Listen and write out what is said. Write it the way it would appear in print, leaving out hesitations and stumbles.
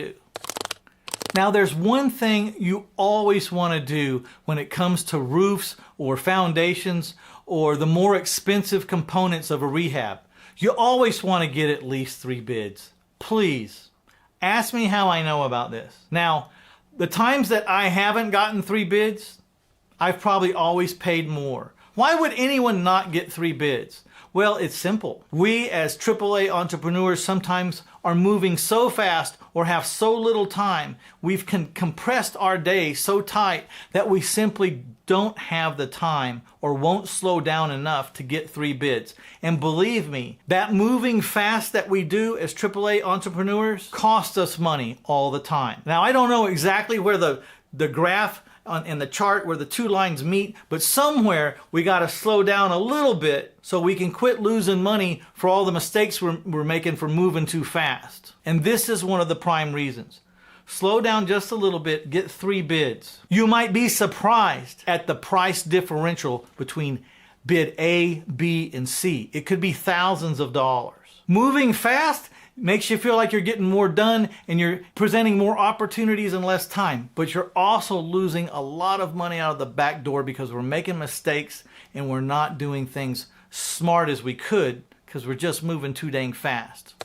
do. Now there's one thing you always want to do when it comes to roofs or foundations or the more expensive components of a rehab. You always want to get at least 3 bids. Please, ask me how I know about this. Now, the times that I haven't gotten 3 bids, I've probably always paid more. Why would anyone not get 3 bids? Well, it's simple. We as AAA entrepreneurs sometimes are moving so fast or have so little time, we've compressed our day so tight that we simply don't have the time or won't slow down enough to get 3 bids. And believe me, that moving fast that we do as AAA entrepreneurs costs us money all the time. Now, I don't know exactly where the graph in the chart where the 2 lines meet, but somewhere we got to slow down a little bit so we can quit losing money for all the mistakes we're making for moving too fast. And this is one of the prime reasons. Slow down just a little bit, get 3 bids. You might be surprised at the price differential between bid A, B, and C. It could be thousands of dollars. Moving fast makes you feel like you're getting more done and you're presenting more opportunities in less time, but you're also losing a lot of money out of the back door because we're making mistakes and we're not doing things smart as we could because we're just moving too dang fast.